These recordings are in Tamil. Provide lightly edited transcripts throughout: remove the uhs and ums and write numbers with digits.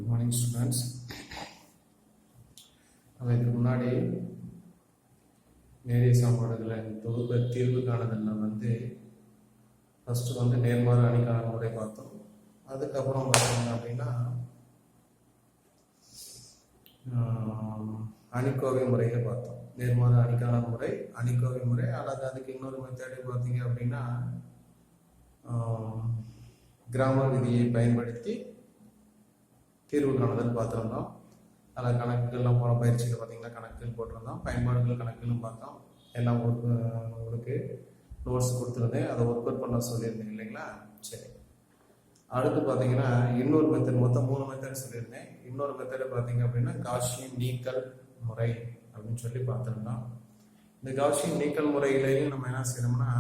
Good morning students. நம்ம இதுக்கு முன்னாடி நேரிய சமன்பாடுகளின் தொகுப்பு தீர்வு காணுதலில் ஃபஸ்ட்டு நேர்மாறு அணிக்கான முறை பார்த்தோம். அதுக்கப்புறம் பார்த்தீங்க அப்படின்னா அணிக்கோவை முறையை பார்த்தோம். நேர்மாறு அணிக்கான முறை, அணிக்கோவை முறை, அல்லது அதுக்கு இன்னொரு மெத்தடு பார்த்தீங்க அப்படின்னா கிராமர் விதியை பயன்படுத்தி தீர்வு காணுதல் பார்த்துருந்தோம். அதில் கணக்குகள்லாம் போன பயிற்சியில் பார்த்தீங்கன்னா கணக்குகள் போட்டிருந்தோம். பயன்பாடுகள் கணக்குகளும் பார்த்தோம். எல்லாம் உங்களுக்கு நோட்ஸ் கொடுத்துருந்தேன், அதை ஒர்க் அவுட் பண்ண சொல்லியிருந்தேன் இல்லைங்களா? சரி, அடுத்து பார்த்தீங்கன்னா இன்னொரு மெத்தட், மொத்தம் 3 மெத்தட் சொல்லியிருந்தேன். இன்னொரு மெத்தடு பார்த்தீங்க அப்படின்னா காஷியன் நீக்கல் முறை அப்படின்னு சொல்லி பார்த்துருந்தோம். இந்த காஷியன் நீக்கல் முறையிலையும் நம்ம என்ன செய்யணும்னா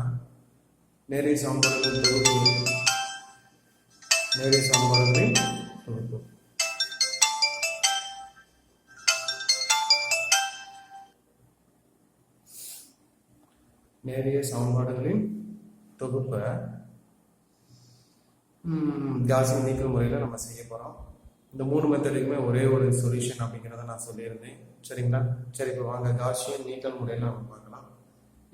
நேரிய சமன்பாடுகளின் தொகுப்பு, நேரிய சமன்பாடுகளின் தொகுப்பு, நேரிய சமன்பாடுகளின் தொகுப்பை காஷியன் நீக்கல் முறையில் நம்ம செய்ய போகிறோம். இந்த 3 மெத்தடுக்குமே ஒரே ஒரு சொல்யூஷன் அப்படிங்கிறத நான் சொல்லியிருந்தேன். சரிங்களா? சரி, இப்போ வாங்க காஷியன் நீக்கல் முறையில் நம்ம பார்க்கலாம்.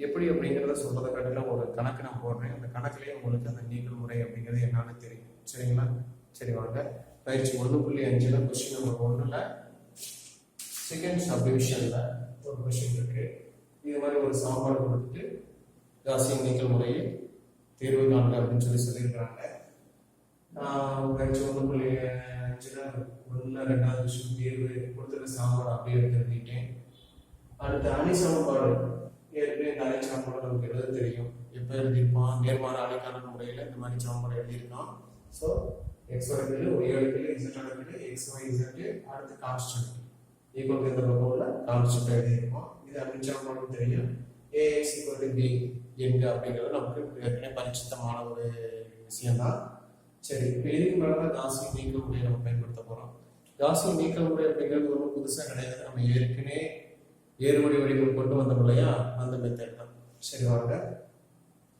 எப்படி அப்படிங்கிறத சொல்கிறத காட்டிலும் ஒரு கணக்கு நான் போடுறேன். அந்த கணக்குலேயே உங்களுக்கு அந்த நீக்கல் முறை அப்படிங்கிறது என்னன்னு தெரியும். சரிங்களா? சரி வாங்க, பயிற்சி 1.5 கொஸ்டின் நம்பர் 1ல் செகண்ட் சப்டிவிஷனில் ஒரு கொஸ்டின் இருக்குது. இது மாதிரி ஒரு சமன்பாடு கொடுத்துட்டு காஷியன் நீக்கல் முறையை தீர்வு காண்க அப்படின்னு சொல்லியிருக்கிறாங்க. பயிற்சி 1.5 2வது விஷயம் தீர்வு கொடுத்துருக்க சமன்பாடு அப்படியே எழுதிட்டேன். அடுத்த அணி சமன்பாடு, ஏற்கனவே இந்த அணி சமன்பாடு நமக்கு எழுத தெரியும். எப்போ எழுதியிருப்போம்? நேர்மாறு அணிக்கான முறையில் இந்த மாதிரி சமன்பாடு எழுதியிருக்கோம். ஸோ எக்ஸோட பில்லு, ஒய்யோட பில்லு, இசட்டோட பில்லு, எக்ஸ் ஒய் இசட்டு, அடுத்து கான்ஸ்டன்ட் ஈக்குவல் இந்த பக்கம் உள்ள கான்ஸ்டன்ட் எழுதியிருக்கோம். இது அணி சமன்பாடு தெரியும். ஏஎக்ஸ் ஈக்குவல் பி எங்க அப்படிங்கிறது நமக்கு ஏற்கனவே பரிச்சித்தமான ஒரு விஷயம்தான். சரி, இப்போ இதுக்கு மேலே காஷியன் நீக்கல் முறையை நம்ம பயன்படுத்த போகிறோம். காஷியன் நீக்கல் முறை அப்படிங்கிறது ஒன்றும் புதுசாக கிடையாது. நம்ம ஏற்கனவே ஏறுபடி வடிவம் கொண்டு வந்தோம் இல்லையா, அந்த மெத்தட் தான். சரி வாங்க,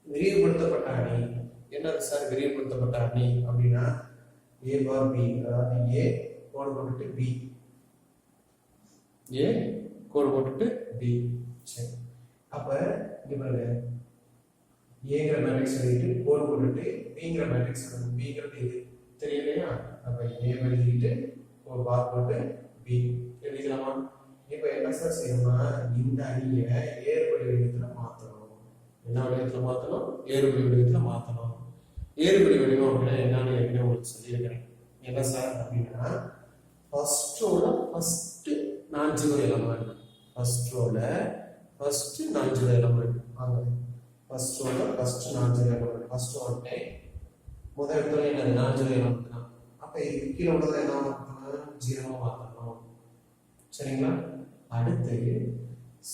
விரிவுபடுத்தப்பட்ட அணி என்னது சார்? விரிவுபடுத்தப்பட்ட அணி அப்படின்னா ஏ பார் பி, அதாவது ஏ கோடு போட்டுட்டு பி, ஏ கோடு போட்டுட்டு பி. சரி, அப்போ இங்கே பாருங்க, ஏங்கிற மேட்ரிக்ஸ் எழுதிட்டு கோடு போட்டுட்டு பிங்கிற மேட்ரிக்ஸ் எழுதணும். பிங்கிறது இது தெரியலையா? அப்போ ஏ எழுதிட்டு ஒரு பார் போட்டு பி எழுதிக்கலாமா? இப்போ என்ன சார் செய்யணும்னா இந்த அணியை ஏறுபடி வடிவத்தில் மாற்றணும். என்ன வடிவத்தில் மாற்றணும்? ஏறுபடி வடிவத்தில் மாற்றணும். ஏறுபடி வடிவம் அப்படின்னா என்னன்னு ஏற்கனவே உங்களுக்கு சொல்லியிருக்கிறேன். என்ன சார் அப்படின்னா ஃபர்ஸ்டோட ஃபர்ஸ்ட் 4 எலமெண்ட், ஃபர்ஸ்டோட ஃபர்ஸ்ட் 4 எலமெண்ட், வாங்க ஃபர்ஸ்டோட ஃபர்ஸ்ட் 4 எலமெண்ட். ஃபர்ஸ்ட் ஒன்னை முதல் இடத்துல என்ன 4 எலமெண்ட் தான். அப்போ இதுக்கு கீழே உள்ளதை என்ன மாற்றணும்? 0 மாற்றணும். சரிங்களா? அடுத்து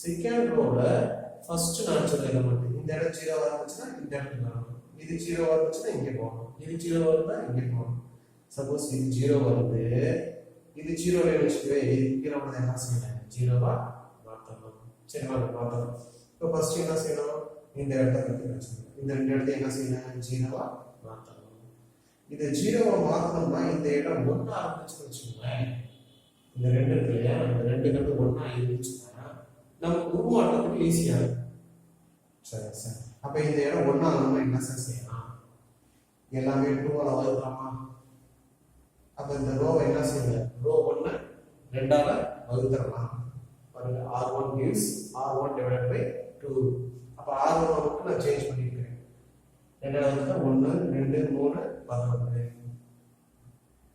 செகண்ட் ரோல ஃபர்ஸ்ட் 4 எலமெண்ட், இந்த இடம் 0 இருந்துச்சுன்னா இந்த இடத்துக்கு வரணும். இது 0 இருந்துச்சுன்னா இங்கே போகணும். இது 0 இருந்தா இங்கே போகணும். சப்போஸ் இது 0 வருது, இது 0 வச்சுக்கவே இதுக்கு கீழே உள்ளதை என்ன செய்யணும்? 0வா மாற்றணும். சரி வாங்க மாற்றணும். இப்போ ஃபர்ஸ்ட் என்ன செய்யணும்? இந்த இடத்த பற்றி வச்சுக்கணும். இந்த 2 இடத்த என்ன செய்யணும்? 0வா மாற்றணும். இது 0வா மாற்றணும்னா இந்த இடம் 1 இருந்துச்சுன்னு வச்சுக்கோங்களேன். இந்த 2 இருக்கு இல்லையா, இந்த 2ங்கிறது 1 இருந்துச்சுன்னா நமக்கு உருவாட்டத்துக்கு ஈஸியாக இருக்கும். சரி சார், அப்போ இந்த இடம் 1 ஆகணும்னா என்ன சார் செய்யலாம்? எல்லாமே 2ஆல் வகுக்கலாமா? அப்போ இந்த ரோவை என்ன செய்யணும்? ரோ 1 2ஆல் வகுத்துடலாம். பாருங்க, R1 gives R1 divided by 2. அப்போ R1 மட்டும் நான் சேஞ்ச் பண்ணியிருக்கிறேன். 2வது 1 2 3 11.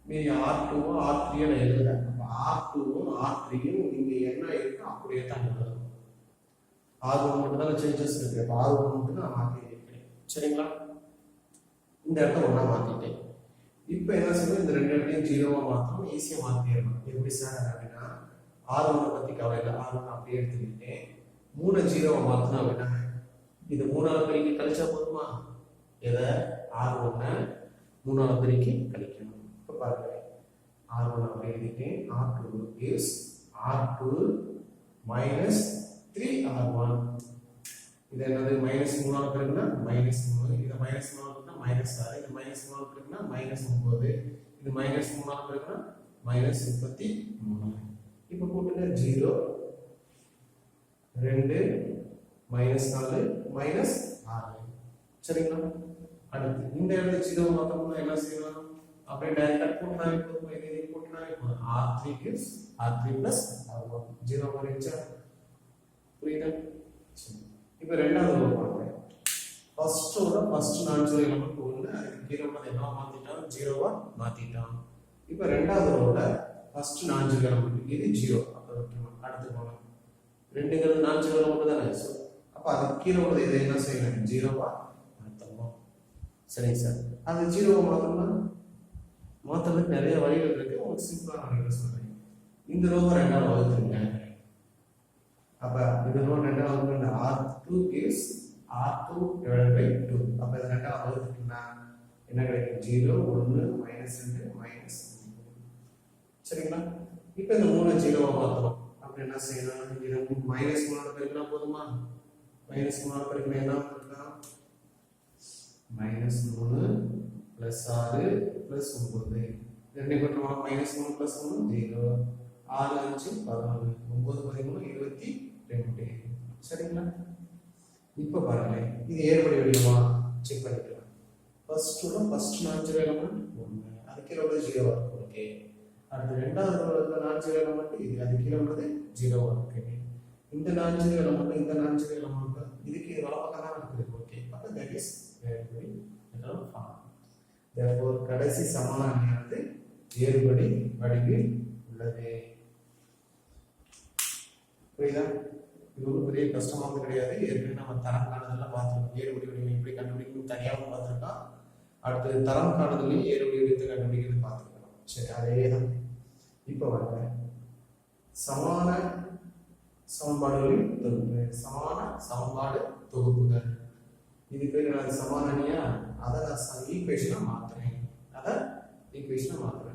மீதி R2வும் R3யும் நான் எழுதுறேன். அப்போ R2வும் R3யும் இங்கே என்ன இருக்கு அப்படியே தான் எழுதணும். R1 மட்டும் தான் சேஞ்சஸ் இருக்கு. அப்போ R1 மட்டும் நான் மாற்றி இருக்கிறேன். சரிங்களா? இந்த இடத்த 1ஆ மாற்றிட்டேன். இப்போ என்ன செய்யணும்? இந்த 2 இடத்தையும் 0வா மாற்றணும். ஈஸியாக மாற்றிடணும். எப்படி சார் அப்படின்னா R1 பற்றி கவலை இல்லை, R1 அப்படியே எடுத்துக்கிட்டேன். 3 0வா மாற்றினா அப்படின்னா இது 3ஆல் பெருக்கி கழிச்சா போதுமா? எதை? R1 3ஆல் பெருக்கி கழிக்கணும். இப்போ பாருங்க, R1 அப்படியே எழுதிட்டேன். R2 gives R2 minus 3R1. இது என்னது? -3ஆல் பெருக்குனா -3, இது -3ஆல் பெருக்குனா -6, இது -3ஆல் பெருக்குனா -9, இது -3ஆல் பெருக்குனா மைனஸ் 33. இப்போ கூட்டுங்க 0 2 மைனஸ் 4 மைனஸ் 6. சரிங்களா? அடுத்து இந்த இடத்துல 0 மாத்தணும்னா என்ன செய்யலாம்? அப்படியே டைரக்டா கூட்டினாலே போதும். இதை கூட்டினாலே போதும். R3 gives R3 plus R1. 0 வரைச்சா புரியுதா? இப்போ ரெண்டாவது ரோ பாருங்க. ஃபர்ஸ்ட் நான்ஜீரோ எலிமெண்ட் 1, அதுக்கு கீழ உள்ளது என்ன மாத்திட்டான்? 0வா மாத்திட்டான். இப்போ ரெண்டாவது ரோல ஃபர்ஸ்ட் நான்ஜீரோ எலிமெண்ட் இது 0. அப்ப வைக்கணும். அடுத்து போலாம். ரெண்டுங்கிறது நான்ஜீரோ எலிமெண்ட் தானே. சோ அப்ப அதுக்கு கீழ உள்ளது இதை என்ன செய்யணும்? 0வா மாத்தணும். சரிங்க சார். அந்த 0வா மாத்தணும்னா மாத்தறதுக்கு நிறைய வழிகள் இருக்கு. உங்களுக்கு சிம்பிளா நான் சொல்றேன். இந்த ரோவை ரெண்டாவது வகுத்துங்க. அப்ப இந்த ரோ ரெண்டாவது வகுத்துனா R2 gives R2 divided by 2. அப்ப இது ரெண்டாவது வகுத்துனா என்ன கிடைக்கும்? 0 1 -2 -3. சரிங்களா? இப்போ இந்த 3 0வா மாத்தணும். அப்ப என்ன செய்யணும்? இது -3 பெருக்கினா போதுமா? -3 பெருக்கினா என்ன பண்ணலாம்? -3 plus 6 plus 9. ரெண்டு கூட்டமா -3 plus 1 0. 6 5 11 9 13 22. சரிங்களா? இப்போ பாருங்க, இது ஏறுபடி வடிவமா செக் பண்ணிக்கலாம். ஃபர்ஸ்ட் நான்ஜீரோ எலிமெண்ட் 1, அது கீழ உள்ளது 0 இருக்கு. ஓகே. அடுத்து ரெண்டாவது ரோல நான்ஜீரோ எலிமெண்ட் இது, அது கீழ உள்ளது 0 இருக்கு. இந்த நான்ஜீரோ எலிமெண்ட் இதுக்கு வலப்பக்கம் தான் இருக்குது. ஓகே. அப்ப தட் இஸ் ஏறுபடி ஃபார்ம். therefore கடைசி சமனானது ஏறுபடி வடிவில் உள்ளது. புரியுதா? இது ஒரு பெரிய கஷ்டமானது கிடையாது. ஏற்கனவே நம்ம தரம் காணுதெல்லாம் பார்த்துருக்கோம். ஏறுபடி வடிவம் எப்படி கண்டுபிடிக்கணும் தனியாகவும் பார்த்துருக்கோம். அடுத்து தரம் காணுதலையும் ஏறுபடி வடிவத்தை கண்டுபிடிக்கிறது பார்த்துருக்கோம். சரி, அதே தான். இப்போ வாங்க, சமான சமன்பாடுகளின் தொகுப்பு. சமான சமன்பாடு தொகுப்புகள். இது பேர் நான் சமான அணியா? அதை நான் ஈக்குவேஷனா மாத்துறேன்.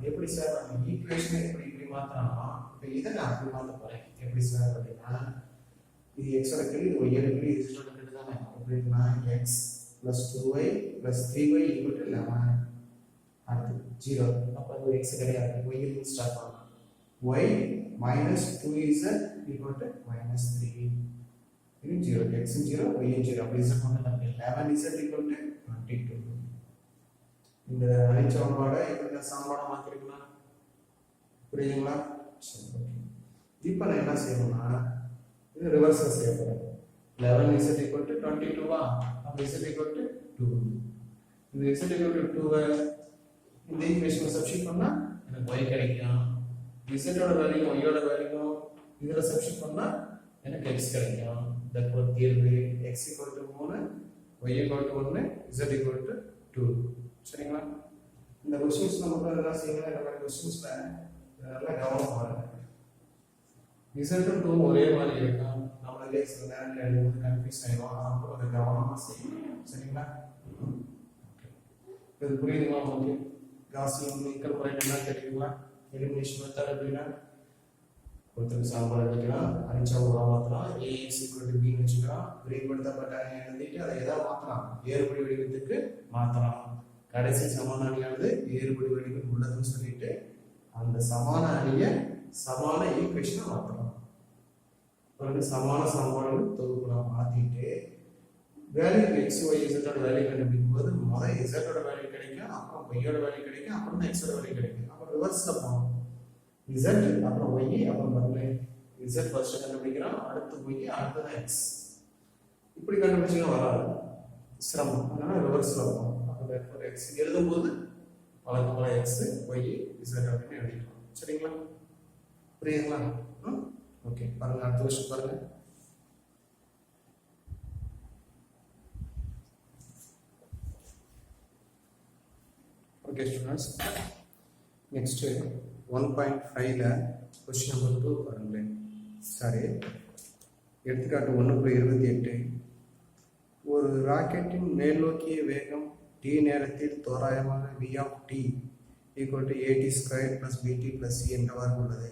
எப்படி சார்? நம்ம ஈக்குவேஷனை இப்படி மாத்தலாமா? இப்போ இதை நான் அப்படி மாத்த போறேன். எப்படி சார் அப்படின்னா, இது x ஓட கெழு, இது y ஓட கெழு, இது z ஓட கெழு தானே. அப்படின்னா x plus 2y plus 3y equal to 11. அடுத்து 0. அப்ப அது x கிடையாது. y இருந்து ஸ்டார்ட் பண்ணலாம். y minus 2z equal to minus 3. இது 0. x 0, y 0. அப்படி z பண்ணலாம். 11z equal to 22. இந்த அணிச்சமன்பாடை இந்த சமன்பாடை மாத்திருக்கலாம். புரியுதுங்களா? சரி, ஓகே. இப்போ நான் என்ன செய்யணும்னா, இது ரிவர்ஸ் செய்ய போறேன். 11z equal to 22வா? அப்ப z equal to 2. இந்த z equal to 2 இந்த ஈக்குவேஷனை சப்ஸ்டிட்யூட் பண்ணா எனக்கு y கிடைக்கும். z ஓட வேல்யூ y ஓட வேல்யூ இதல சப்ஸ்டிட்யூட் பண்ணா எனக்கு x கிடைக்கும். therefore தீர்வு x equal to 3, y equal to 1, z equal to 2. சரிங்களா? இந்த क्वेश्चंस நமக்கு எல்லாம் செய்யலாம். இந்த மாதிரி क्वेश्चंसல நல்லா கவனமா பாருங்க. z 2 ஒரே மாதிரி இருக்கும். நம்மளே சில நேரத்துல எழுதும்போது கன்ஃபியூஸ் ஆயிடும். அப்போ அதை கவனமா செய்யணும். சரிங்களா? இது புரியுதுங்களா உங்களுக்கு? காசியன் ஈக்குவல் பாயிண்ட் என்ன தெரியுங்களா? எலிமினேஷன் மெத்தட் அப்படின்னா ஒருத்தருக்கு சாம்பார் எடுத்துக்கலாம், அனிச்சா மாற்றலாம், ஏஎக்ஸ் ஈக்குவல் டு பின்னு வச்சுக்கலாம். விரிவுபடுத்தப்பட்ட அணி எழுதிட்டு அதை எதாவது மாற்றலாம், ஏறுபடி வடிவத்துக்கு மாற்றலாம். கடைசி சமான அணியானது ஏறுபடி வடிவில் உள்ளதுன்னு சொல்லிட்டு அந்த சமான அணியை சமான ஈக்குவேஷனை மாற்றலாம். பிறகு சமான சமன்பாடுகள் தொகுப்புலாம் மாற்றிட்டு வேல்யூ எக்ஸ் ஒய் இசட்டோட வேல்யூ கண்டுபிடிக்கும் போது முதல் இசட்டோட வேல்யூ கிடைக்கும், அப்புறம் ஒய்யோட வேல்யூ கிடைக்கும், அப்புறம் தான் எக்ஸோட வேல்யூ கிடைக்கும். அப்புறம் ரிவர்ஸில் போகணும். இசட் அப்புறம் ஒய் அப்புறம் பாருங்க, இசட் ஃபர்ஸ்ட் கண்டுபிடிக்கிறோம், அடுத்து ஒய், அடுத்ததான் எக்ஸ். இப்படி கண்டுபிடிச்சிங்கன்னா வராது, சிரமம். அதனால ரிவர்ஸில் போகணும். அப்போ எக்ஸ் எழுதும்போது வழக்கமான எக்ஸ் ஒய் இசட் அப்படின்னு எழுதிக்கலாம். சரிங்களா? புரியுதுங்களா? ஓகே, பாருங்க அடுத்த வருஷம் பாருங்க. ஓகே ஸ்டூடெண்ட்ஸ், நெக்ஸ்ட் 1.5ல கொஸ்டின் நம்பர் 2 பாருங்களேன். சாரி, எடுத்துக்காட்டு 1.28. ஒரு ராக்கெட்டின் மேல் நோக்கிய வேகம் t நேரத்தில் தோராயமாக v of t equal to at² plus bt plus c என்றவாறு உள்ளது.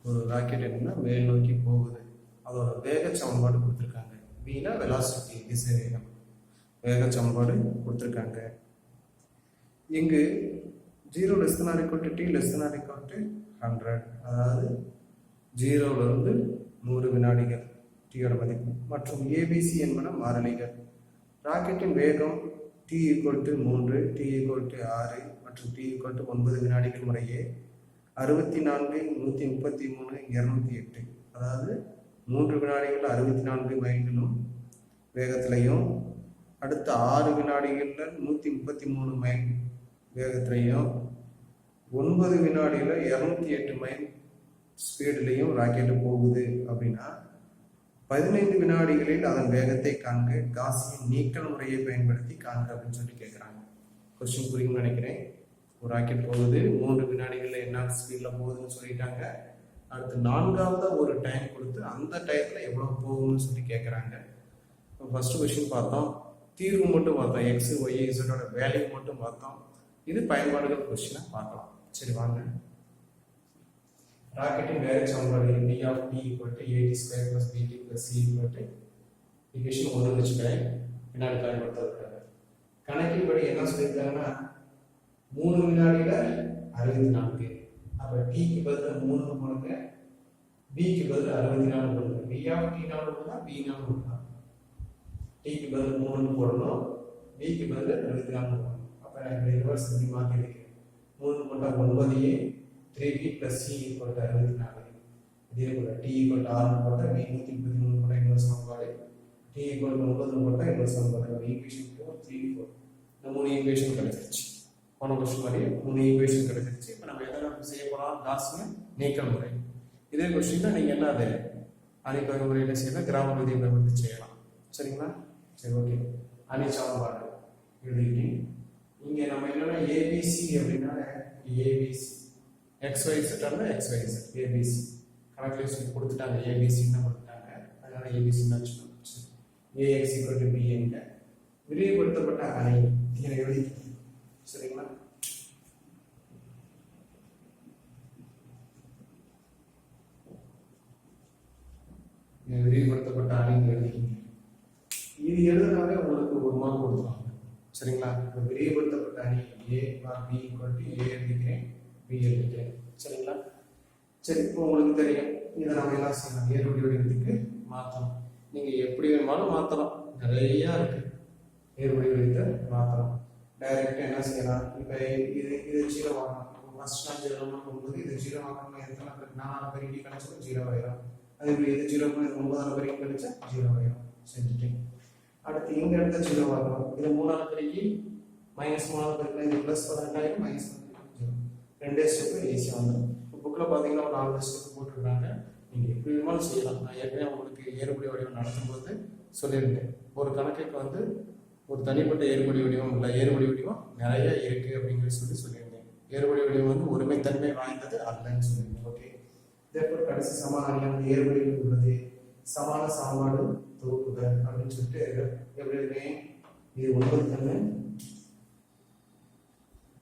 ஒரு ராக்கெட் என்னன்னா மேல் நோக்கி போகுது, அதோட வேக சமன்பாடு கொடுத்துருக்காங்க. vனா வெலாசிட்டி, திசை வேகம், வேக சமன்பாடு கொடுத்துருக்காங்க. இங்கு 0 less than or equal to t less than or equal to 100. அதாவது 0 இருந்து 100 வினாடிகள் t மதிப்பு. மற்றும் ABC என்பன மாறிலிகள். ராக்கெட்டின் வேகம் t equal to 3, t equal to 6 மற்றும் t equal to 9 வினாடிகள் முறையே 64, 133, 208. அதாவது 3 வினாடிகள் 64 மைல்களும் வேகத்திலையும், அடுத்த 6 வினாடிகளில் 133 மைல் வேகத்திலையும், 9 வினாடியில் 208 மைல் ஸ்பீட்லையும் ராக்கெட்டு போகுது அப்படின்னா 15 வினாடிகளில் அதன் வேகத்தை காண்க, காஸின் நீக்கல் முறையை பயன்படுத்தி காண்க அப்படின்னு சொல்லி கேட்குறாங்க. கொஸ்டின் புரியும்னு நினைக்கிறேன். ஒரு ராக்கெட் போகுது, 3 வினாடிகளில் என்ன ஸ்பீடில் போகுதுன்னு சொல்லிட்டாங்க. அடுத்து 4வது ஒரு டைம் கொடுத்து அந்த டயத்தில் எவ்வளோ போகும்னு சொல்லி கேட்குறாங்க. ஃபர்ஸ்ட் கொஸ்டின் பார்த்தோம், தீர்வு மட்டும் பார்த்தோம், எக்ஸ் ஒய் இசட்டோட வேல்யூ மட்டும் பார்த்தோம். இது பயன்பாடுகள் கொஸ்டினை பார்க்கலாம். சரி வாங்க. ராக்கெட்டின் வேக சமன்பாடு d of t equal to at square plus bt plus c equal to equation 1 வச்சுக்கிறேன். பின்னாடி பயன்படுத்துறதுக்காக கணக்கின்படி என்ன சொல்லியிருக்காங்கன்னா 3 வினாடியில் 64. அப்போ t க்கு பதில் 3 போடுங்க, b க்கு பதில் 64 போடுங்க. d of t 4 போடுங்க, b 4 போடுங்க. t க்கு பதில் 3 போடணும், b க்கு பதில் 64 போடணும். அப்போ நான் ரிவர்ஸ் இப்படி மாற்றி வைக்கிறேன். 3 போட்டால் 9a 3b plus c equal to 64. இதே போல t equal to 6 போட்டால் b 133 போட்டால் இன்னொரு சமன்பாடு, t equal to 9 போட்டால் இன்னொரு சமன்பாடு. ஈக்குவேஷன் 4 3 4 இந்த 3 ஈக்குவேஷன் கிடைச்சிருச்சு. போன கொஸ்டின் மாதிரி 3 ஈக்குவேஷன் கிடைச்சிருச்சு. இப்போ நம்ம எதை செய்ய போகிறோம், காஸின் நீக்கல் முறை. இதே கொஸ்டின் நீங்கள் என்ன அது அணிப்பக முறையில் செய்யலாம், கிராம விதியை பயன்படுத்தி செய்யலாம். சரிங்களா? சரி ஓகே. அணி சமன்பாடு எழுதிட்டு இங்கே நம்ம என்னன்னா ஏபிசி அப்படின்னா ஏபிசி XYZ இருந்தால் XYZ ABC கணக்கில் கொடுத்துட்டாங்க, ஏபிசின்னு கொடுத்துட்டாங்க. அதனால ஏபிசின்னு வச்சுக்கணும். AX equal to B என்க விரிவுபடுத்தப்பட்ட அணி இங்கே எழுதி. சரிங்களா? விரிவுபடுத்தப்பட்ட அணி எழுதிக்கிங்க. இது எழுதுனாலே உங்களுக்கு ஒரு மார்க் கொடுத்துருவாங்க. சரிங்களா? விரிவுபடுத்தப்பட்ட அணி A or B equal to A எழுதிக்கிறேன், B எழுதிக்கிறேன். சரிங்களா? சரி, இப்போ உங்களுக்கு தெரியும் இதை நம்ம என்ன செய்யலாம், ஏறுபடி வடிவத்துக்கு மாற்றணும். நீங்கள் எப்படி வேணுமாலும் மாற்றலாம், நிறையா இருக்கு. ஏறுபடி வடிவத்தை மாற்றலாம். டைரெக்டாக என்ன செய்யலாம், இப்போ இது 0 வாங்கணும். ஃபர்ஸ்ட் நான் 0 போகும்போது இது 0 வாங்கணும். எத்தனை பேர் 4 பேர் இடி கழிச்சாலும் 0 ஆயிரும். அதே போல் இது 0 9 பேர் கழிச்சா 0 ஆயிரும். செஞ்சுட்டேன். அடுத்து இந்த இடத்த 0 வாங்கணும். இது 3 பேருக்கு -3 பேருக்கு இது ப்ளஸ் 18 மைனஸ் 0. ரெண்டே ஸ்டெப் ஈஸியாக வந்துடும். இப்போ புக்கில் பார்த்தீங்கன்னா ஒரு 4 ஸ்டெப் போட்டிருக்காங்க. நீங்கள் எப்படி வேணுமாலும் செய்யலாம். நான் ஏற்கனவே உங்களுக்கு ஏறுபடி வடிவம் நடத்தும்போது சொல்லியிருந்தேன். ஒரு கணக்குக்கு வந்து ஒரு தனிப்பட்ட ஏறுபடி வடிவம் இல்லை, ஏறுபடி வடிவம் நிறைய இருக்குது அப்படிங்கிறது சொல்லியிருந்தேன். ஏறுபடி வடிவம் வந்து ஒருமைத்தன்மை வாய்ந்தது அல்லன்னு சொல்லியிருந்தேன். ஓகே. இதேபோல் கடைசி சமான அணியான ஏறுபடியில் உள்ளது சமான சமன்பாடு தொகுப்புகள் அப்படின்னு சொல்லிட்டு எப்படி இருக்கேன். இது 9 தன்மை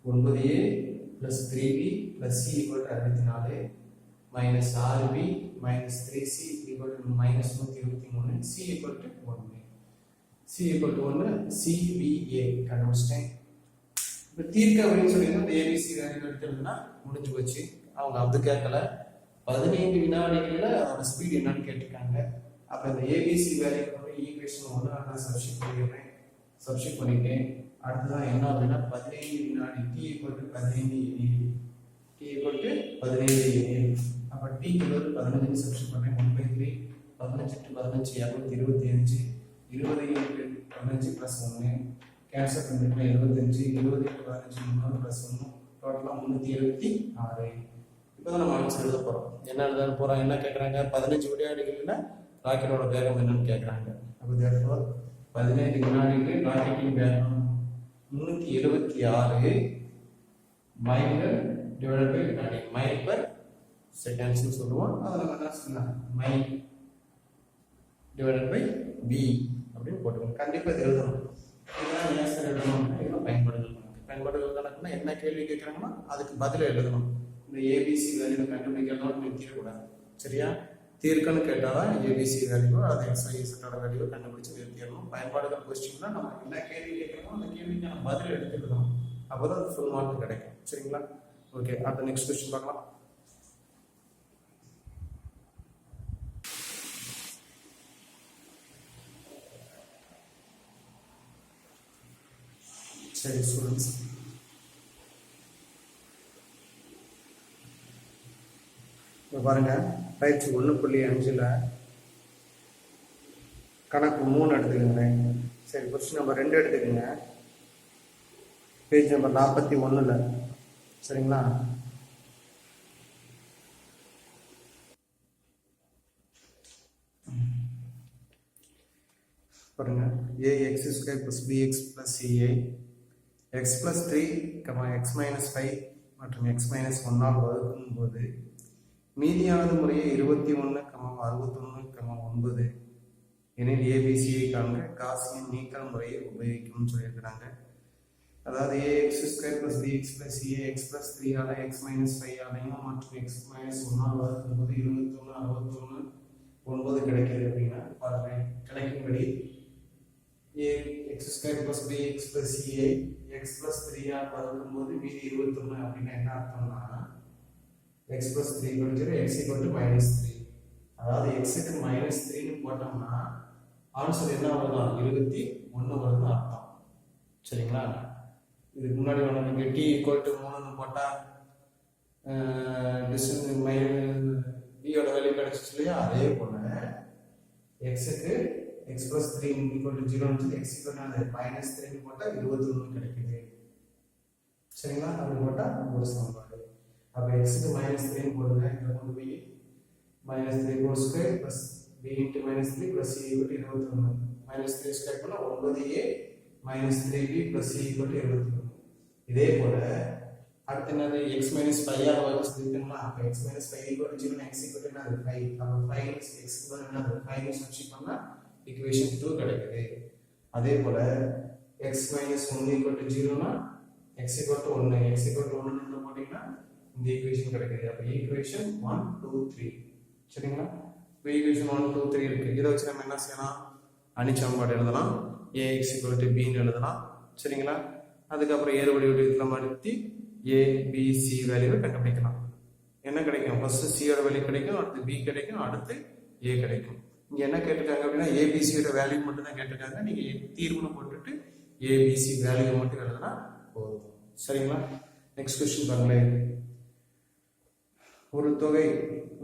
9a plus 3b plus c equal to 64 minus 6b minus 3c equal to minus 123 c equal to 1 c equal to 1 cba கண்டுபிடிச்சிட்டேன். இப்போ தீர்க்க அப்படின்னு சொல்லியிருந்தா இந்த ஏபிசி வேல்யூ எடுத்துருந்தா முடிஞ்சு போச்சு. அவங்க அது கேட்கல, 15 வினாடிகளில் அதோட ஸ்பீட் என்னன்னு கேட்டிருக்காங்க. அப்போ இந்த ஏபிசி வேல்யூ ஈக்குவேஷன் 1 நான் சப்ஸ்டிட் பண்ணிட்டேன். அடுத்ததான் என்ன அப்படின்னா 15 வினாடி t equal to 15 எனில் t equal to 15 எனில் அப்போ t க்கு 15 சப்ஸ்டிட் பண்ணேன். 1/3 15 × 15 225 20 × 15 + 1 கேன்சல் பண்ணிட்டு 75 20 × 15 300 + 1 டோட்டலாக 376. இப்போ தான் நம்ம ஆன்சர் எழுத போகிறோம். என்ன எழுத போகிறோம், என்ன கேட்குறாங்க, 15 வினாடிகளில் ராக்கெட்டோட வேகம் என்னன்னு கேட்குறாங்க. அப்போ தேர்ஃபோர் 15 வினாடிகளில் ராக்கெட்டின் வேகம் 376 மைல்கள் டிவைடட் பை வினாடி, மைல் பர் செகண்ட்ஸ்னு சொல்லுவோம். அதை நம்ம என்ன சொல்லலாம், மைல் டிவைடட் பை பி அப்படின்னு போட்டுக்கணும். கண்டிப்பாக இது எழுதணும். இதெல்லாம் ஏன் எழுதணும்னா இதெல்லாம் பயன்பாடுகள் கணக்குன்னா என்ன கேள்வி கேட்குறாங்கன்னா அதுக்கு பதில் எழுதணும். இந்த ஏபிசி வேல்யூ கண்டுபிடிக்கலாம் நிறுத்திடக்கூடாது. சரியா? தீர்க்கன்னு கேட்டால் தான் ஏபிசி வேல்யூ அது எக்ஸ்ஐஎஸோட வேல்யூ கண்டுபிடிச்சு நிறுத்திடணும். பயன்பாடுகள் கொஸ்டின்னா நம்ம என்ன கேள்வி கேட்குறோமோ அந்த கேள்விக்கான பதில் எடுத்துக்கணும். அப்போ தான் அது ஃபுல் மார்க் கிடைக்கும். சரிங்களா? ஓகே, அடுத்த நெக்ஸ்ட் கொஸ்டின் பார்க்கலாம். சரி ஸ்டூடெண்ட்ஸ், இப்போ பாருங்க, பயிற்சி 1.5 கணக்கு 3 எடுத்துக்கோங்க. சரி, கொஸ்டின் நம்பர் 2 எடுத்துக்கோங்க. Page number 41. சரிங்களா? பாருங்க, ax² + bx + ca x + 3, x - 5 மற்றும் x - 1 ஆல் வகுக்கும் போது மீதியானது முறையே 21, 61, 9 எனில் ஏபிசியை காண்க. காசியின் நீக்கல் முறையை உபயோகிக்கும்னு சொல்லியிருக்கிறாங்க. அதாவது ax² + bx + ca x + 3 ஆல x - 5 ஆலையும் மற்றும் x - 1 ஆல் வகுக்கும் போது 21, 61, 9 கிடைக்கிறது அப்படின்னா பாருங்க, கிடைக்கும்படி ax² + bx + ca x + 3 all வகுக்கும் போது மீதி 21 அப்படின்னா என்ன அர்த்தம்னா x + 3 = 0, x = -3. அதாவது x க்கு -3 போட்டோம்னா ஆன்சர் என்ன வருதுன்னா 21 வருதுன்னு அர்த்தம். சரிங்களா? இதுக்கு முன்னாடி நீங்க t = 3 போட்டா டிஸ்டன்ஸ் b யோட வேல்யூ கிடைச்சிச்சு இல்லையா? அதே போல x க்கு x + 3 = 0 x = -3 போட்டா 21 கிடைக்குது. சரிங்களா? அப்படி போட்டா ஒரு சமன்பாடு. அப்ப x க்கு -3 போடுங்க. இத கொண்டு போய் -3² + b * -3 + c = 21. -3² பண்ணா 9a -3b + c = 21. இதே போல அடுத்து என்னது x - 5 ஆல வகுச்சிருக்கோம்னா அப்ப x - 5 = 0, x = என்னது 5. அப்ப 5 x = என்னது 5 சப்ஸ்டிட் பண்ணா ஈக்குவேஷன் 2 கிடைக்குது. அதே போல x - 1 = 0 னா x = 1, x = 1 ன்னு போட்டீங்கன்னா இந்த ஈக்குவேஷன் கிடைக்குது. அப்ப ஈக்குவேஷன் 1 2 3. சரிங்களா? இப்போ ஈக்குவேஷன் 1 2 3 இருக்கு. இதை வச்சு நம்ம என்ன செய்யலாம்? அணிச்சமன்பாடு எழுதலாம். ax = b ன்னு எழுதலாம். சரிங்களா? அதுக்கப்புறம் ஏறு வடிவத்தில் மாற்றி a b c வேல்யூவை கண்டுபிடிக்கலாம். என்ன கிடைக்கும்? ஃபர்ஸ்ட் c யோட வேல்யூ கிடைக்கும், அடுத்து b கிடைக்கும், அடுத்து a கிடைக்கும். இங்க என்ன கேட்டிருக்காங்க அப்படின்னா abc யோட வேல்யூ மட்டும் தான் கேட்டிருக்காங்க. நீங்க தீர்வுன்னு போட்டுட்டு abc வேல்யூ மட்டும் எழுதினா போதும். சரிங்களா? நெக்ஸ்ட் क्वेश्चन பாருங்களேன். ஒரு தொகை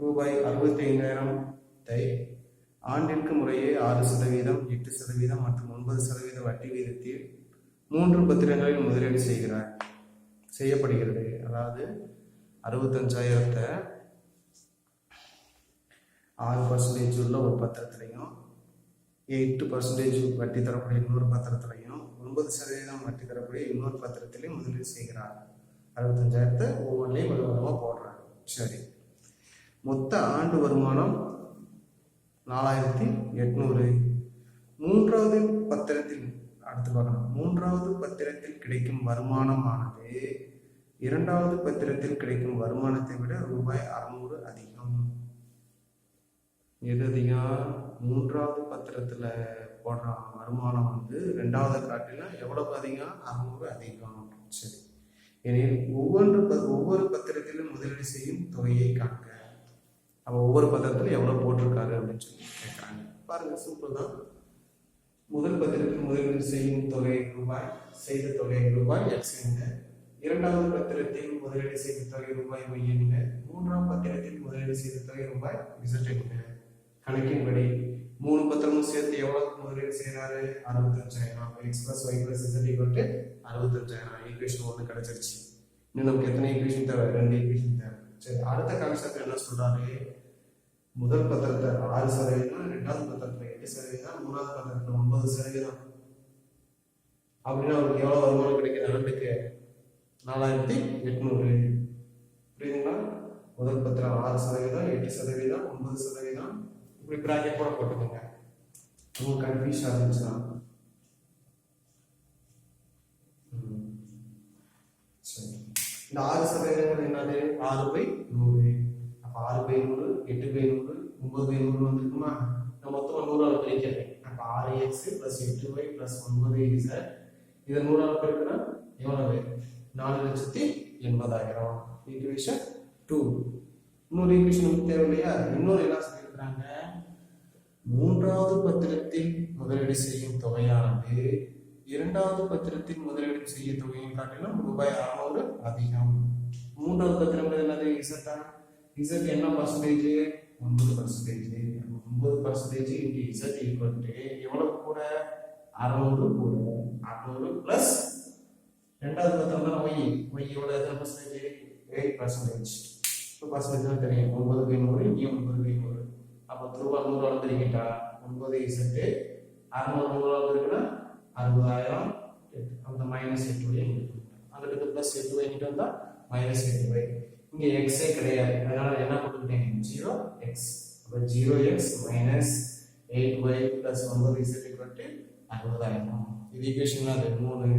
ரூபாய் 65,000 ஆண்டிற்கு முறையே 6%, 8% மற்றும் 9% வட்டி வீதத்தில் 3 பத்திரங்களில் முதலீடு செய்யப்படுகிறது. அதாவது 65,000 6% உள்ள ஒரு பத்திரத்திலையும் 8% வட்டி தரக்கூடிய இன்னொரு பத்திரத்திலையும் 9% வட்டி தரக்கூடிய இன்னொரு பத்திரத்திலையும் முதலீடு செய்கிறார். 65,000 ஒவ்வொன்றையும் வருமானமா போடுறாங்க. சரி, மொத்த ஆண்டு வருமானம் 4,800. மூன்றாவது பத்திரத்தில் அடுத்து பார்க்கணும். மூன்றாவது பத்திரத்தில் கிடைக்கும் வருமானமானது இரண்டாவது பத்திரத்தில் கிடைக்கும் வருமானத்தை விட ரூபாய் 600 அதிகம். எது அதிகம்? மூன்றாவது பத்திரத்துல போடுற வருமானம் வந்து ரெண்டாவது காட்டிலும் எவ்வளவு அதிகம்? 600 அதிகம். சரி, எனில் ஒவ்வொரு பத்திரத்திலும் முதலீடு செய்யும் தொகையை காண்க. அப்ப ஒவ்வொரு பத்திரத்திலும் எவ்வளவு போட்டிருக்காரு அப்படின்னு சொல்லி கேட்கிறாங்க. பாருங்க, சிம்பிள் தான். முதல் பத்திரத்தில் முதலீடு செய்யும் தொகை ரூபாய், செய்த தொகை ரூபாய் x என்க. இரண்டாவது பத்திரத்தில் முதலீடு செய்த தொகை ரூபாய் y என்க. மூன்றாம் பத்திரத்தில் முதலீடு செய்த தொகை ரூபாய் z என்க. கணக்கின்படி 3 பத்திரமும் சேர்த்து எவ்வளவு முதலீடு செய்யறாரு? 65,000. x + y + z = 65,000. ஈக்குவேஷன் 1 கிடைச்சிருச்சு. இன்னும் நமக்கு எத்தனை ஈக்குவேஷன் தேவை? 2 ஈக்குவேஷன் தேவை. சரி, அடுத்த கான்செப்ட் என்ன சொல்றாரு? முதல் பத்திரத்தை 6%, இரண்டாவது பத்திரத்துல 8%, மூணாவது பத்திரத்துல 9%. அப்படின்னா அவருக்கு எவ்வளவு வருமானம் கிடைக்குது? ரெண்டுக்கு 4,800. புரியுதுங்களா? முதல் பத்திரம் 6%, 8%, 9%. இப்படி பிராக்கெட் கூட போட்டுக்கோங்க. உங்களுக்கு கன்ஃபியூஸ் ஆகுதுன்னா சரி. இந்த 6% என்னது? 6/100. அப்ப 6/100, 8/100, 9/100 வந்துருக்குமா? நான் மொத்தம் 100 பிரிக்கிறேன். அப்ப 6x + 8y + 9z இதை 100 பெருக்கினா எவ்வளவு? 4,80,000. ஈக்குவேஷன் 2. இன்னொரு ஈக்குவேஷன் நமக்கு தேவை இல்லையா? இன்னொரு என்ன சொல்லியிருக்கிறாங்க, மூன்றாவது பத்திரத்தில் முதலீடு செய்யும் தொகையானது இரண்டாவது பத்திரத்தில் முதலீடு செய்யும் தொகையை காட்டிலும் ரூபாய் 600 அதிகம். மூன்றாவது பத்திரம் என்னது? இசட்டா. இசட் என்ன percentage? 9%. 9% into Z equal to எவ்வளவு கூட? 600 கூட. 600 பிளஸ் ரெண்டாவது பத்திரம் தான் ஒய். ஒய் எவ்வளவு? எத்தனை பர்சன்டேஜ்? 8%. இப்போ பர்சன்டேஜ் தான் தெரியும். 9/100 இங்கே 9/100. அப்போ ரூபாய் 100 வளர்ந்துருக்கிட்டா 9 இசட்டு 600 வளர்ந்துருக்குன்னா 60,000. அந்த -8 அங்கிட்டு பிளஸ் 8 இங்கிட்டு வந்தா -8. இங்க எக்ஸே கிடையாது, அதனால என்ன போட்டுக்கிட்டேன்? 0x. அப்போ 0x minus 8y plus 9z equal to 60,000. இது ஈக்குவேஷன் அது 3.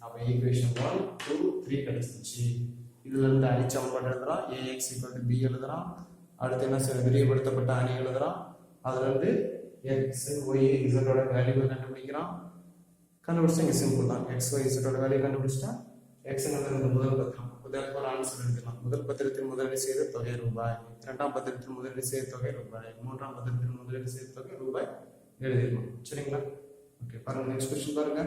அப்போ ஈக்குவேஷன் 1 2 3 கிடைச்சிருச்சு. இதுல இருந்து அணிச்சமன்பாடு எழுதலாம். ax equal to b எழுதலாம். அடுத்து என்ன செய்ய? விரிவுபடுத்தப்பட்ட அணி எழுதலாம். அதுல இருந்து x y z ஓட வேல்யூ கண்டுபிடிக்கலாம். கண்டுபிடிச்சா இங்க சிம்பிள் தான். x y z ஓட வேல்யூ கண்டுபிடிச்சா x ங்கிறது முதல் பத்திரம். முதல் ஆன்சர் எழுதலாம். முதல் பத்திரத்தில் முதலீடு செய்த தொகை ரூபாய், இரண்டாம் பத்திரத்தில் முதலீடு செய்த தொகை ரூபாய், மூன்றாம் பத்திரத்தில் முதலீடு செய்த தொகை ரூபாய் எழுதிடணும். சரிங்களா? ஓகே, பாருங்க நெக்ஸ்ட் क्वेश्चन பாருங்க.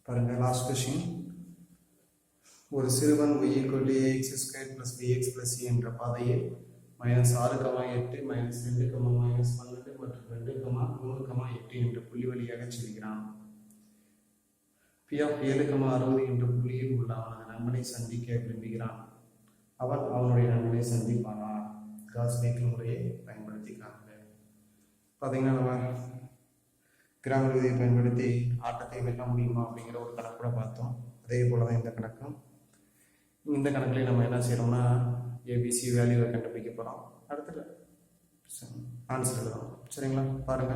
பாருங்க லாஸ்ட் क्वेश्चन. ஒரு சிறுவன் y = ax² + bx + c என்ற பாதையில் -6, 8, -2, -12 மற்றும் 2, 3, 8 என்ற புள்ளி வழியாக செல்கிறான். P of 7,60 என்ற புள்ளியில் உள்ள அவனது நண்பனை சந்திக்க விரும்புகிறான். அவன் அவனுடைய நண்பனை சந்திப்பானா? காஸ் சைக்கிள் முறையை பயன்படுத்திக்காங்க. பார்த்தீங்கன்னா நம்ம கிராம விதியை பயன்படுத்தி ஆட்டத்தை வெல்ல முடியுமா அப்படிங்கிற ஒரு கணக்கூட பார்த்தோம். அதே போல தான் இந்த கணக்கும். இந்த கணக்குலேயே நம்ம என்ன செய்யறோம்னா ஏபிசி வேல்யூவை கண்டுபிடிக்க போகிறோம். அடுத்து ஆன்சர் எழுதணும். சரிங்களா? பாருங்க,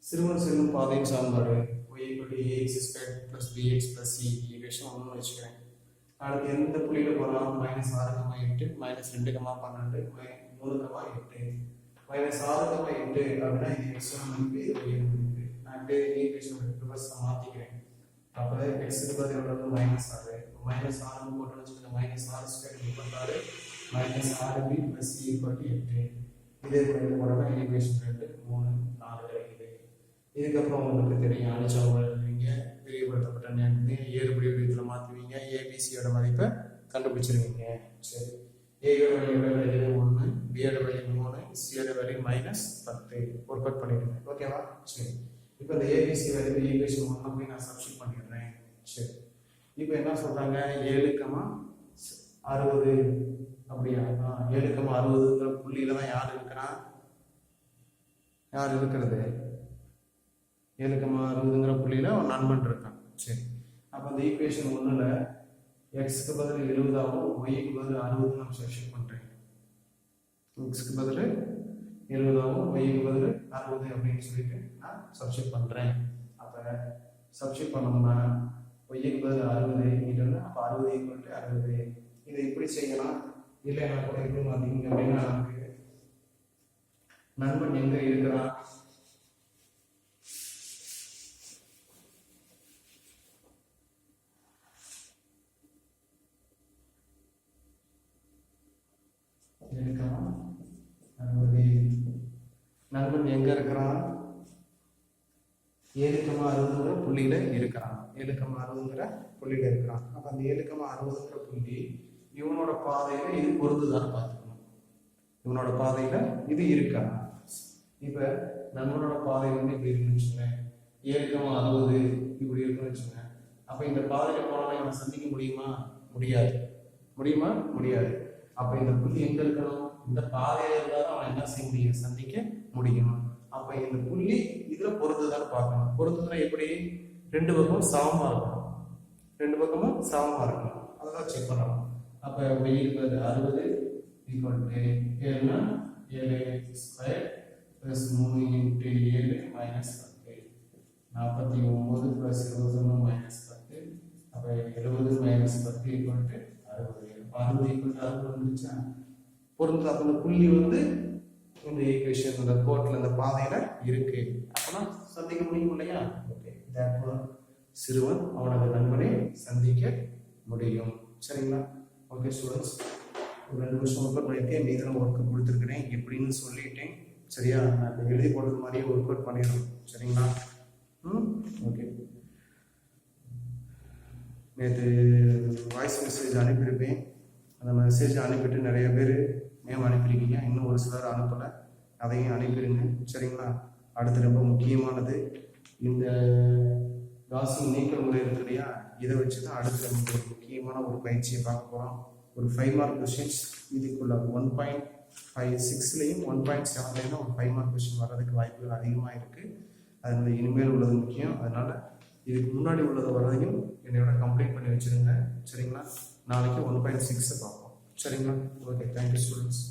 சிறுவன் செல்லும் பாதையின் சார்பாடு y = ax² + bx + c equation 1 வச்சுக்கிறேன். அடுத்து எந்த புள்ளியில போகலாம்? -6, 8, -2, 12, 3, 8. -6, 8 அப்படின்னா இது x1 மதிப்பு, இது y மதிப்பு. நான் அப்படியே ஈக்குவேஷன் ரிவர்ஸ் மாற்றிக்கிறேன். அப்போ x பதில் எவ்வளவு? -6. -6 போட்டு வச்சுக்கோங்க. -6² = 36, -6b + c = 8. இதே போல ஈக்குவேஷன் 2 3 4 கிடைக்குது. இதுக்கப்புறம் உங்களுக்கு தெரியும் அணிச்சமன்பாடு எழுதுவீங்க, விரிவுபடுத்தப்பட்ட நேரத்தை ஏறுபடி வடிவத்தில் மாற்றுவீங்க, ஏபிசியோட மதிப்பை கண்டுபிடிச்சிருவீங்க. சரி, ஏயோட வேல்யூ 1, பியோட வேல்யூ 3, சியோட வேல்யூ -10 ஒர்க் அவுட் பண்ணிடுங்க. ஓகேவா? சரி, இப்போ இந்த ஏபிசி வேல்யூ ஈக்குவேஷன் 1 போய் நான் சப்ஸ்டிட் பண்ணிடுறேன். சரி, இப்போ என்ன சொல்றாங்க? 7,60 அப்படியா? 7,60ங்கிற புள்ளியில தான் யார் இருக்கிறா? யார் இருக்கிறது? 7,60ங்கிற புள்ளியில ஒரு நண்பன் இருக்கான். சரி, அப்போ அந்த ஈக்குவேஷன் 1ல எக்ஸ்க்கு பதில் 70ஆகவும் ஒய்க்கு பதில் 60 நான் சப்ஸ்டிட் பண்றேன். எக்ஸ்க்கு பதில் 70ஆகவும் ஒய்க்கு பதில் 60 அப்படின்னு சொல்லிட்டு நான் சப்ஸ்டிட் பண்றேன். அப்ப சப்ஸ்டிட் பண்ணோம்னா ஒய்க்கு பதில் 60 இல்லைன்னா அப்போ 60 = 60. இதை இப்படி செய்யலாம். இல்லை நான் கூட எப்படி மாத்திங்க அப்படின்னா நமக்கு நண்பன் எங்க இருக்கிறான்? நண்பன் எங்க இருக்கிறான்? 7,60ங்கிற புள்ளியில இருக்கிறான். 7,60ங்கிற புள்ளியில இருக்கிறான். அப்ப அந்த 7,60ங்கிற புள்ளி இவனோட பாதையில இது பொருந்துதான்னு பார்த்துக்கணும். இவனோட பாதையில இது இருக்கா? இப்ப நண்பனோட பாதை வந்து இப்படி இருக்குன்னு வச்சுக்கோங்க, 7,60 இப்படி இருக்குன்னு வச்சுக்கோங்க. அப்ப இந்த பாதையில போனா இவனை சந்திக்க முடியுமா? முடியாது. முடியுமா? முடியாது. அப்ப இந்த புள்ளி எங்க இருக்கணும்? இந்த பாதையில இருந்தாலும் அவன் என்ன செய்ய முடியும்? சந்திக்க முடியும். அப்ப இந்த புள்ளி இதுல பொருந்துதான்னு பார்க்கணும். பொருந்துனா எப்படி? ரெண்டு பக்கமும் சமமா இருக்கணும். ரெண்டு பக்கமும் சமமா இருக்கணும். அதான் செக் பண்ணணும். அப்ப y = 60 = 7 7² + 3 × 7 - 10 49 + 21 -10. அப்ப 70 - 10 = 60. 60 = 60 வந்துச்சா? பொருந்தா? அந்த புள்ளி வந்து இந்த ஈக்குவேஷன் இந்த கோட்டில் இந்த பாதையில் இருக்கு அப்போனா சந்திக்க முடியும் இல்லையா? ஓகே, தேர்ஃபோர் சிறுவன் அவனது நண்பனை சந்திக்க முடியும். சரிங்களா? ஓகே ஸ்டூடெண்ட்ஸ், ஒரு 2 வருஷம் ஒர்க் அவுட் பண்ணியிருக்கேன், மீதம் ஒர்க் அவுட் கொடுத்துருக்கிறேன், எப்படின்னு சொல்லிட்டேன். சரியா? நான் இப்போ எழுதி போடுறது மாதிரியே ஒர்க் அவுட் பண்ணிடணும். சரிங்களா? ஓகே, நேற்று வாய்ஸ் மெசேஜ் அனுப்பியிருப்பேன். அந்த மெசேஜ் அனுப்பிட்டு நிறைய பேர் நேம் அனுப்பியிருக்கீங்க, இன்னும் ஒரு சிலர் அனுப்பலை, அதையும் அனுப்பிடுங்க. சரிங்களா? அடுத்து ரொம்ப முக்கியமானது இந்த காசின் நீக்கல் முறை இருக்கு இல்லையா, இதை வச்சு தான் அடுத்து நம்ம ஒரு முக்கியமான ஒரு பயிற்சியை பார்க்க போகிறோம். ஒரு 5 மார்க் கொஸ்டின்ஸ் இதுக்குள்ள 1.56லையும் 1.7லையும் ஒரு 5 மார்க் கொஸ்டின் வர்றதுக்கு வாய்ப்புகள் அதிகமாக இருக்குது. அதனால இனிமேல் உள்ளது முக்கியம். அதனால இதுக்கு முன்னாடி உள்ளதை வர்றதையும் என்னையோட கம்ப்ளீட் பண்ணி வச்சுருங்க. சரிங்களா? நாளைக்கு 1.6 பார்ப்போம். சரிங்களா? Okay, thank you students.